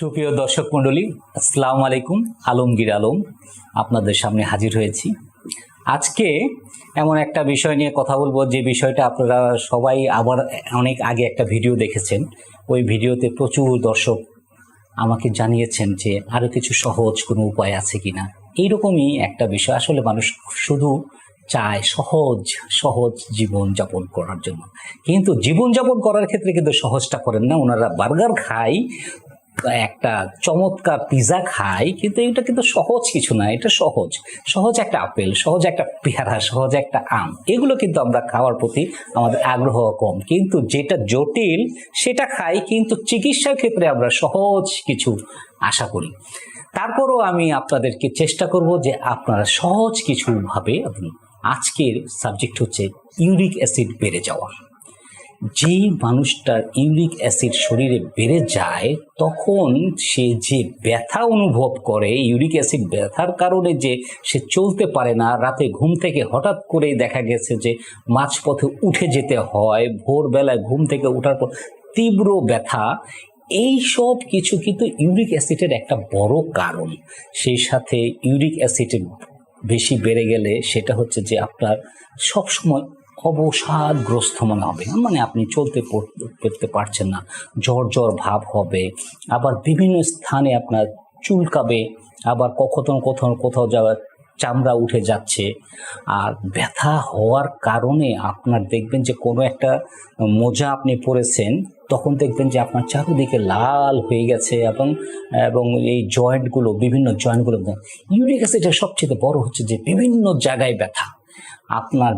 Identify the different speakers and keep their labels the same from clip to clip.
Speaker 1: সুপ্রিয় দর্শক মণ্ডলী, আসসালামু আলাইকুম। আলমগীর আলম আপনাদের সামনে হাজির হয়েছি। আজকে এমন একটা বিষয় নিয়ে কথা বলবো যে বিষয়টা আপনারা সবাই আবার অনেক আগে একটা ভিডিও দেখেছেন। ওই ভিডিওতে প্রচুর দর্শক আমাকে জানিয়েছেন যে আরও কিছু সহজ কোনো উপায় আছে কিনা। এইরকমই একটা বিষয়। আসলে মানুষ শুধু চায় সহজ সহজ জীবন যাপন করার জন্য, কিন্তু জীবন যাপন করার ক্ষেত্রে কিন্তু সহজটা করেন না। ওনারা বার্গার খায়, একটা চমৎকার পিজা খাই, কিন্তু এটা কিন্তু সহজ কিছু না। এটা সহজ সহজ একটা আপেল, সহজ একটা পেয়ারা, সহজ একটা আম, এগুলো কিন্তু আমরা খাওয়ার প্রতি আমাদের আগ্রহ কম। কিন্তু যেটা জটিল সেটা খাই, কিন্তু চিকিৎসার ক্ষেত্রে আমরা সহজ কিছু আশা করি। তারপরও আমি আপনাদেরকে চেষ্টা করব যে আপনারা সহজ কিছু ভাবে। আজকের সাবজেক্ট হচ্ছে ইউরিক অ্যাসিড বেড়ে যাওয়া। যেই মানুষটার ইউরিক অ্যাসিড শরীরে বেড়ে যায়, তখন সে যে ব্যথা অনুভব করে, ইউরিক অ্যাসিড ব্যথার কারণে যে সে চলতে পারে না, রাতে ঘুম থেকে হঠাৎ করে দেখা গেছে যে মাঝপথে উঠে যেতে হয়, ভোরবেলায় ঘুম থেকে ওঠার পর তীব্র ব্যথা, এই সব কিছু কিন্তু ইউরিক অ্যাসিডের একটা বড় কারণ। সেই সাথে ইউরিক অ্যাসিড বেশি বেড়ে গেলে সেটা হচ্ছে যে আপনার সবসময় অবসাদগ্রস্ত মনে হবে, মানে আপনি চলতে পড়তে পারছেন না, জ্বর জ্বর ভাব হবে, আবার বিভিন্ন স্থানে আপনার চুলকাবে, আবার কোথাও যাওয়ার চামড়া উঠে যাচ্ছে। আর ব্যথা হওয়ার কারণে আপনার দেখবেন যে কোনো একটা মোজা আপনি পরেছেন, তখন দেখবেন যে আপনার চারদিকে লাল হয়ে গেছে, এবং এই বিভিন্ন জয়েন্টগুলো ইউরিক অ্যাসিডের সবচেয়ে বড় হচ্ছে যে বিভিন্ন জায়গায় ব্যথা। আপনার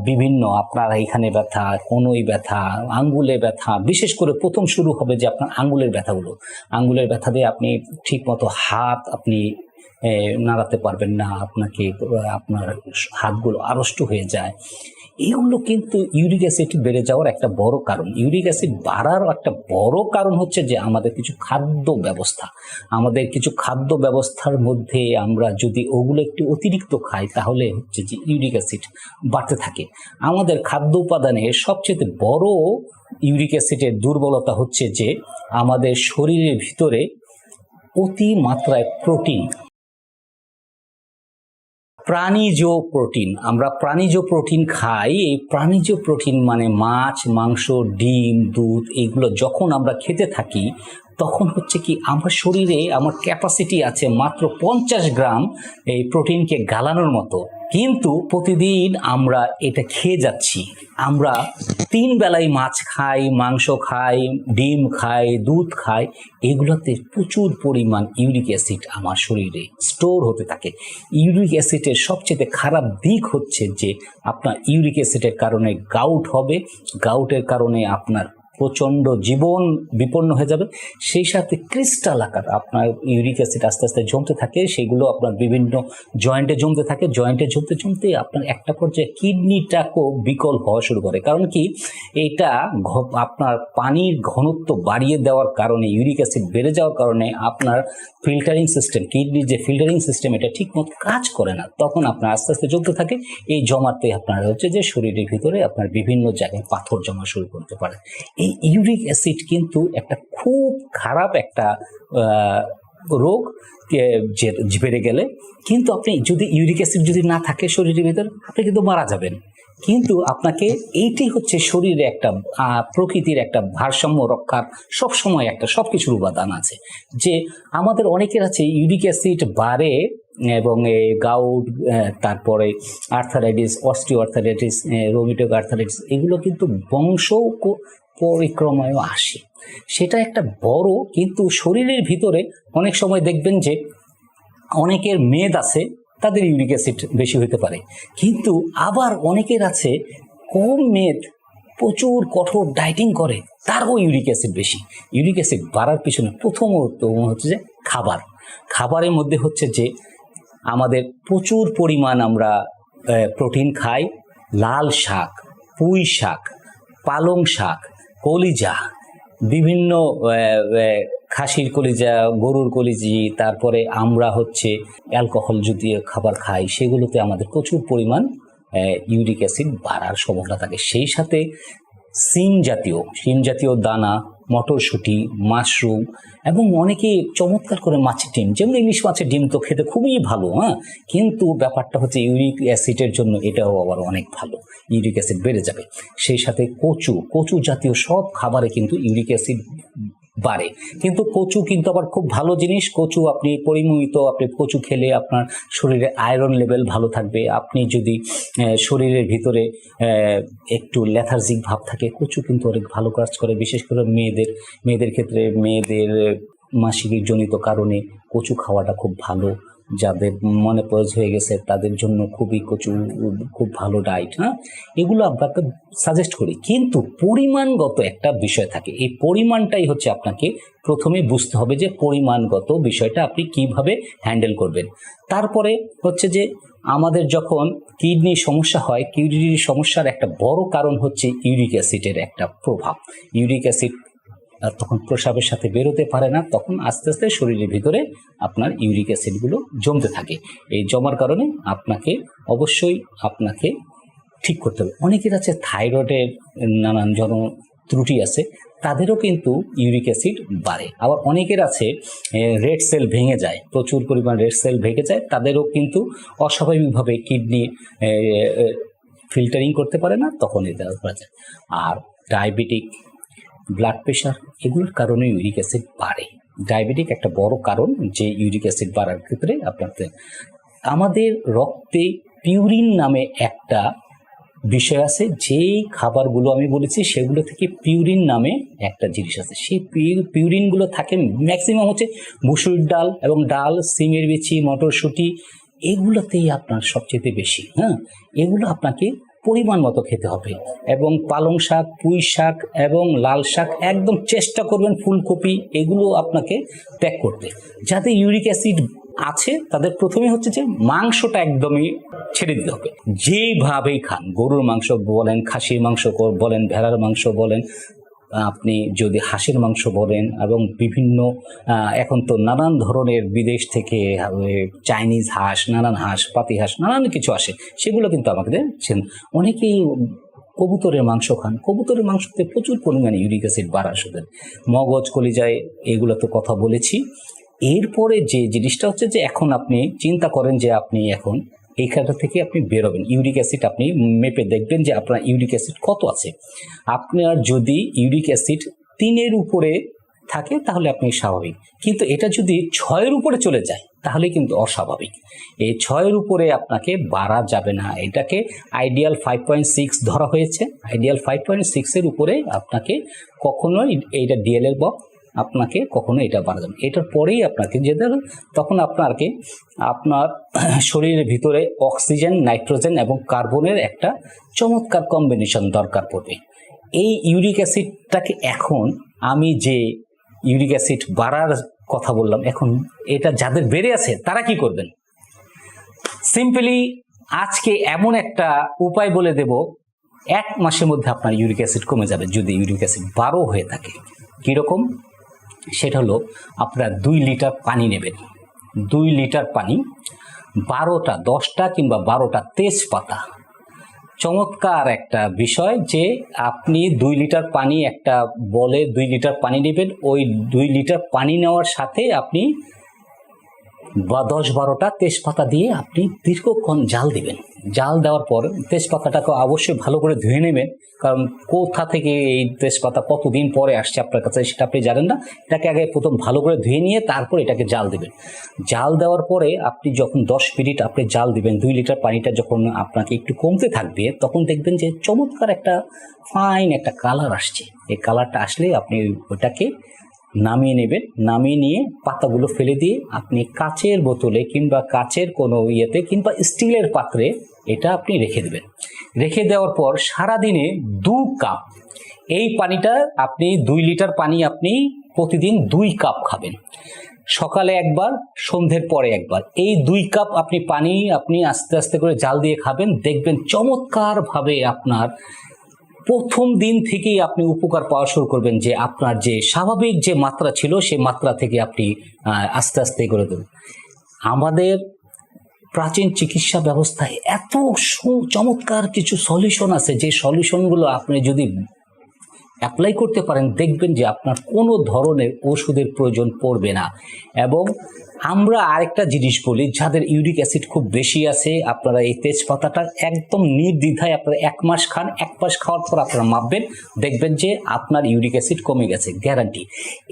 Speaker 1: এখানে ব্যথা, কোনোই ব্যথা, আঙ্গুলে ব্যথা, বিশেষ করে প্রথম শুরু হবে যে আপনার আঙ্গুলের ব্যথা দিয়ে আপনি ঠিকমতো হাত আপনি নাড়াতে পারবেন না, আপনার হাতগুলো আড়ষ্ট হয়ে যায়। এগুলো কিন্তু ইউরিক অ্যাসিড বেড়ে যাওয়ার একটা বড় কারণ। ইউরিক অ্যাসিড বাড়ার একটা বড় কারণ হচ্ছে যে আমাদের কিছু খাদ্য ব্যবস্থার মধ্যে আমরা যদি ওগুলো একটু অতিরিক্ত খাই, তাহলে হচ্ছে যে ইউরিক অ্যাসিড বাড়তে থাকে। আমাদের খাদ্য উপাদানের সবচেয়ে বড় ইউরিক অ্যাসিডের দুর্বলতা হচ্ছে যে আমাদের শরীরের ভিতরে অতি মাত্রায় আমরা প্রাণীজ প্রোটিন খাই। এই প্রাণীজ প্রোটিন মানে মাছ, মাংস, ডিম, দুধ, এইগুলো যখন আমরা খেতে থাকি, তখন হচ্ছে কি আমার শরীরে আমার ক্যাপাসিটি আছে মাত্র 50 গ্রাম এই প্রোটিনকে গালানোর মতো, কিন্তু প্রতিদিন আমরা এটা খেয়ে যাচ্ছি। আমরা 3 বেলায় মাছ খাই, মাংস খাই, ডিম খাই, দুধ খাই, এগুলোতে প্রচুর পরিমাণ ইউরিক অ্যাসিড আমার শরীরে স্টোর হতে থাকে। ইউরিক অ্যাসিডের সবচেয়ে খারাপ দিক হচ্ছে যে আপনার ইউরিক অ্যাসিডের কারণে গাউট হবে, গাউটের কারণে আপনার প্রচণ্ড জীবন বিপন্ন হয়ে যাবে। সেই সাথে ক্রিস্টাল আকার আপনার ইউরিক অ্যাসিড আস্তে আস্তে জমতে থাকে, সেগুলো আপনার বিভিন্ন জয়েন্টে জমতে থাকে। জয়েন্টে জমতে আপনার একটা পর্যায়ে কিডনিটাকেও বিকল হওয়া শুরু করে। কারণ কি, এটা আপনার পানির ঘনত্ব বাড়িয়ে দেওয়ার কারণে, ইউরিক অ্যাসিড বেড়ে যাওয়ার কারণে আপনার ফিল্টারিং সিস্টেম, কিডনির যে ফিল্টারিং সিস্টেম, এটা ঠিকমতো কাজ করে না। তখন আপনার আস্তে আস্তে জমতে থাকে। এই জমাতে আপনার হচ্ছে যে শরীরের ভিতরে আপনার বিভিন্ন জায়গায় পাথর জমা শুরু করতে পারে। এই ইউরিক অ্যাসিড কিন্তু একটা খুব খারাপ একটা রোগ বেড়ে গেলে। কিন্তু আপনি যদি ইউরিক অ্যাসিড যদি না থাকে শরীরের ভিতরে, আপনি কিন্তু মারা যাবেন। কিন্তু আপনাকে এইটি হচ্ছে শরীরে একটা প্রকৃতির একটা ভারসাম্য রক্ষার সবসময় একটা সবকিছুর উপাদান আছে। যে আমাদের অনেকের আছে ইউরিক অ্যাসিড বাড়ে, এবং গাউট, তারপরে আর্থারাইটিস, অস্টিও আর্থারাইটিস, রোমেটয়েড আর্থারাইটিস, এগুলো কিন্তু বংশ পরিক্রমায় আসে। সেটা একটা বড়, কিন্তু শরীরের ভিতরে অনেক সময় দেখবেন যে অনেকের মেদ আছে, তাদের ইউরিক অ্যাসিড বেশি হতে পারে। কিন্তু আবার অনেকের আছে কম মেদ, প্রচুর কঠোর ডায়েটিং করে, তারও ইউরিক অ্যাসিড বেশি। ইউরিক অ্যাসিড বাড়ার পিছনে প্রথমত হচ্ছে যে খাবারের মধ্যে হচ্ছে যে আমাদের প্রচুর পরিমাণ আমরা প্রোটিন খাই। লাল শাক, পুঁই শাক, পালং শাক, কলিজা, বিভিন্ন খাসির কলিজা, গরুর কলিজি, তারপরে আমরা হচ্ছে অ্যালকোহল জাতীয় খাবার খাই, সেগুলোতে আমাদের প্রচুর পরিমাণ ইউরিক অ্যাসিড বাড়ার সম্ভাবনা থাকে। সেই সাথে শিম জাতীয় দানা মটরশুঁটি, মাশরুম এবং অনেকে চমৎকার করে মাছের ডিম, যেমন ইলিশ মাছের ডিম তো খেতে খুবই ভালো, হ্যাঁ, কিন্তু ব্যাপারটা হচ্ছে ইউরিক অ্যাসিডের জন্য এটাও আবার অনেক ভালো, ইউরিক অ্যাসিড বেড়ে যাবে। সেই সাথে কচু জাতীয় সব খাবারে কিন্তু ইউরিক অ্যাসিড বাড়ে, কিন্তু কচু কিন্তু আবার খুব ভালো জিনিস। কচু আপনি আপনি কচু খেলে আপনার শরীরে আয়রন লেভেল ভালো থাকবে। আপনি যদি শরীরের ভিতরে একটু লেথার্জিক ভাব থাকে, কচু কিন্তু অনেক ভালো কাজ করে, বিশেষ করে মেয়েদের ক্ষেত্রে, মেয়েদের মাসিক জনিত কারণে কচু খাওয়াটা খুব ভালো। যাদের মনে পয়স হয়ে গেছে তাদের জন্য কচু খুব ভালো ডায়েট, হ্যাঁ, এগুলো আপনাকে সাজেস্ট করি। কিন্তু পরিমাণগত একটা বিষয় থাকে, এই পরিমাণটাই হচ্ছে আপনাকে প্রথমে বুঝতে হবে যে পরিমাণগত বিষয়টা আপনি কিভাবে হ্যান্ডেল করবেন। তারপরে হচ্ছে যে আমাদের যখন কিডনির সমস্যা হয়, কিডনির সমস্যার একটা বড় কারণ হচ্ছে ইউরিক অ্যাসিডের একটা প্রভাব। ইউরিক অ্যাসিড তখন প্রস্রাবের সাথে বেরোতে পারে না, তখন আস্তে আস্তে শরীরের ভিতরে আপনার ইউরিক অ্যাসিডগুলো জমতে থাকে। এই জমার কারণে অবশ্যই আপনাকে ঠিক করতে হবে। অনেকের আছে থাইরয়েডের নানান ত্রুটি আছে, তাদেরও কিন্তু ইউরিক অ্যাসিড বাড়ে। আবার অনেকের আছে রেড সেল ভেঙে যায়, প্রচুর পরিমাণ রেড সেল ভেঙে যায়, তাদেরও কিন্তু অস্বাভাবিকভাবে কিডনি ফিল্টারিং করতে পারে না, তখন এটা করা যায়। আর ডায়াবেটিক, ব্লাড প্রেশার, এগুলোর কারণে ইউরিক অ্যাসিড বাড়ে। ডায়াবেটিক একটা বড় কারণ যে ইউরিক অ্যাসিড বাড়ার ক্ষেত্রে আমাদের রক্তে পিউরিন নামে একটা বিষয় আছে। যেই খাবারগুলো আমি বলেছি সেগুলো থেকে পিউরিন নামে একটা জিনিস আছে, সেই পিউরিনগুলো থাকে ম্যাক্সিমাম হচ্ছে মুসুর ডাল এবং ডাল, সিমের বিচি, মটরশুঁটি, এগুলোতেই আপনার সবচেয়ে বেশি। হ্যাঁ, এগুলো আপনাকে পরিমাণ মতো খেতে হবে। এবং পালং শাক, পুঁই শাক এবং লাল শাক একদম চেষ্টা করবেন, ফুলকপি, এগুলো আপনাকে ত্যাগ করতে। যাদের ইউরিক অ্যাসিড আছে তাদের প্রথমে হচ্ছে যে মাংসটা একদমই ছেড়ে দিতে হবে, যেভাবেই খান। গরুর মাংস বলেন, খাসির মাংস বলেন, ভেড়ার মাংস বলেন, আপনি যদি হাঁসের মাংস বলেন, এবং বিভিন্ন এখন তো নানান ধরনের বিদেশ থেকে চাইনিজ হাঁস, নানান হাঁস, পাতি হাঁস, নানান কিছু আসে, সেগুলো কিন্তু আমাদের অনেকেই কবুতরের মাংস খান। কবুতরের মাংসতে প্রচুর পরিমাণে ইউরিক অ্যাসিড বাড়ার সাথে মগজ, কলিজায়, এগুলো তো কথা বলেছি। এরপরে যে জিনিসটা হচ্ছে যে এখন আপনি চিন্তা করেন যে আপনি এখন এইখানটা থেকে আপনি বেরোবেন, ইউরিক অ্যাসিড আপনি মেপে দেখবেন যে আপনার ইউরিক অ্যাসিড কত আছে। আপনার যদি ইউরিক অ্যাসিড 3-এর উপরে থাকে তাহলে আপনি স্বাভাবিক, কিন্তু এটা যদি 6-এর উপরে চলে যায় তাহলে কিন্তু অস্বাভাবিক। এই 6-এর উপরে আপনাকে বাড়া যাবে না, এটাকে আইডিয়াল 5.6 ধরা হয়েছে। আইডিয়াল 5.6-এর উপরে আপনাকে কখনোই, এইটা ডিএল-এর আপনাকে কখনো এটা বাড়া যাবে। এটার পরেই আপনাকে যেতে হবে, তখন আপনার শরীরের ভিতরে অক্সিজেন, নাইট্রোজেন এবং কার্বনের একটা চমৎকার কম্বিনেশন দরকার পড়বে। এই ইউরিক অ্যাসিডটাকে এখন আমি যে ইউরিক অ্যাসিড বাড়ার কথা বললাম, এখন এটা যাদের বেড়ে আছে তারা কি করবেন? সিম্পলি আজকে এমন একটা উপায় বলে দেব, 1 মাসের মধ্যে আপনার ইউরিক অ্যাসিড কমে যাবে যদি ইউরিক অ্যাসিড 12 হয়ে থাকে। কীরকম? সেটা হলো আপনারা 2 লিটার পানি নেবেন। 2 লিটার পানি, 10টা কিংবা 12টা তেজপাতা। চমৎকার একটা বিষয় যে আপনি 2 লিটার পানি, একটা বলে 2 লিটার পানি নেবেন, ওই 2 লিটার পানি নেওয়ার সাথে আপনি 10-12টা তেজপাতা দিয়ে আপনি দীর্ঘক্ষণ জাল দিবেন। জাল দেওয়ার পর তেজপাতাটাকে অবশ্যই ভালো করে ধুয়ে নেবেন, কারণ কোথা থেকে এই তেজপাতা কতদিন পরে আসছে আপনার কাছে সেটা আপনি জানেন না। এটাকে আগে প্রথম ভালো করে ধুয়ে নিয়ে তারপর এটাকে জাল দিবেন। জাল দেওয়ার পরে আপনি যখন 10 মিনিট আপনি জাল দিবেন, 2 লিটার পানিটা যখন আপনাকে একটু কমতে থাকবে, তখন দেখবেন যে চমৎকার একটা ফাইন একটা কালার আসছে। এই কালারটা আসলে আপনি ওটাকে নামিয়ে নেবেন। নামিয়ে নিয়ে পাতাগুলো ফেলে দিয়ে আপনি কাচের বোতলে কিংবা কাচের কোনো ইয়েতে কিংবা স্টিলের পাত্রে এটা আপনি রেখে দেবেন। রেখে দেওয়ার পর সারাদিনে 2 কাপ এই পানিটা, আপনি 2 লিটার পানি আপনি প্রতিদিন 2 কাপ খাবেন। সকালে একবার, সন্ধ্যের পরে একবার। এই 2 কাপ পানি আপনি আস্তে আস্তে করে জাল দিয়ে খাবেন। দেখবেন চমৎকারভাবে আপনার প্রথম দিন থেকেই আপনি উপকার পাওয়া শুরু করবেন, যে আপনার যে স্বাভাবিক যে মাত্রা ছিল সেই মাত্রা থেকে আপনি আস্তে আস্তে করে দেবেন। আমাদের প্রাচীন চিকিৎসা ব্যবস্থায় এত চমৎকার কিছু সলিউশন আছে, যে সলিউশনগুলো আপনি যদি অ্যাপ্লাই করতে পারেন, দেখবেন যে আপনার কোনো ধরনের ওষুধের প্রয়োজন পড়বে না। এবং আমরা আরেকটা জিনিস বলি, যাদের ইউরিক অ্যাসিড খুব বেশি আছে, আপনারা এই তেজপাতাটা একদম নির্দ্বিধায় আপনারা 1 মাস খান। 1 মাস খাওয়ার পর আপনারা মাপবেন, দেখবেন যে আপনার ইউরিক অ্যাসিড কমে গেছে, গ্যারান্টি।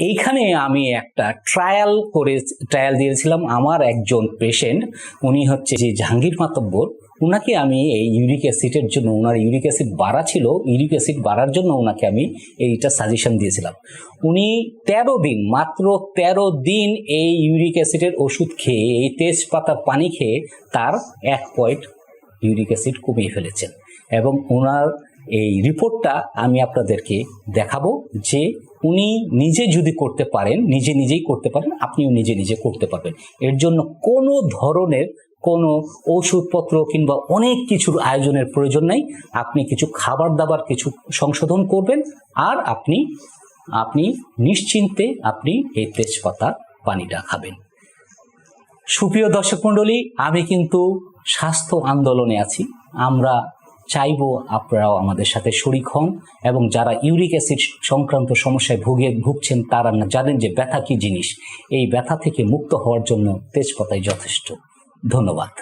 Speaker 1: এইখানে আমি একটা ট্রায়াল দিয়েছিলাম। আমার একজন পেশেন্ট, উনি হচ্ছে যে জাহাঙ্গীর মাতব্বর, ওনাকে আমি এই ইউরিক অ্যাসিডের জন্য, ওনার ইউরিক অ্যাসিড বাড়া ছিল, ইউরিক অ্যাসিড বাড়ার জন্য ওনাকে আমি এইটা সাজেশন দিয়েছিলাম। উনি 13 দিন, মাত্র 13 দিন এই ইউরিক অ্যাসিডের ওষুধ খেয়ে, এই তেজপাতার পানি খেয়ে তার 1 পয়েন্ট ইউরিক অ্যাসিড কমিয়ে ফেলেছেন। এবং ওনার এই রিপোর্টটা আমি আপনাদেরকে দেখাবো, যে উনি নিজে যদি করতে পারেন, নিজেই করতে পারেন, আপনিও নিজে করতে পারবেন। এর জন্য কোনো ধরনের কোনো ওষুধপত্র কিংবা অনেক কিছুর আয়োজনের প্রয়োজন নাই। আপনি কিছু খাবার দাবার কিছু সংশোধন করবেন, আর আপনি নিশ্চিন্তে আপনি এই তেজপাতা পানিটা খাবেন। সুপ্রিয় দর্শক মণ্ডলী, আমি কিন্তু স্বাস্থ্য আন্দোলনে আছি। আমরা চাইবো আপনারাও আমাদের সাথে শরিক হন, এবং যারা ইউরিক অ্যাসিড সংক্রান্ত সমস্যায় ভুগছেন তারা জানেন যে ব্যথা কি জিনিস। এই ব্যথা থেকে মুক্ত হওয়ার জন্য তেজপাতাই যথেষ্ট। ধন্যবাদ।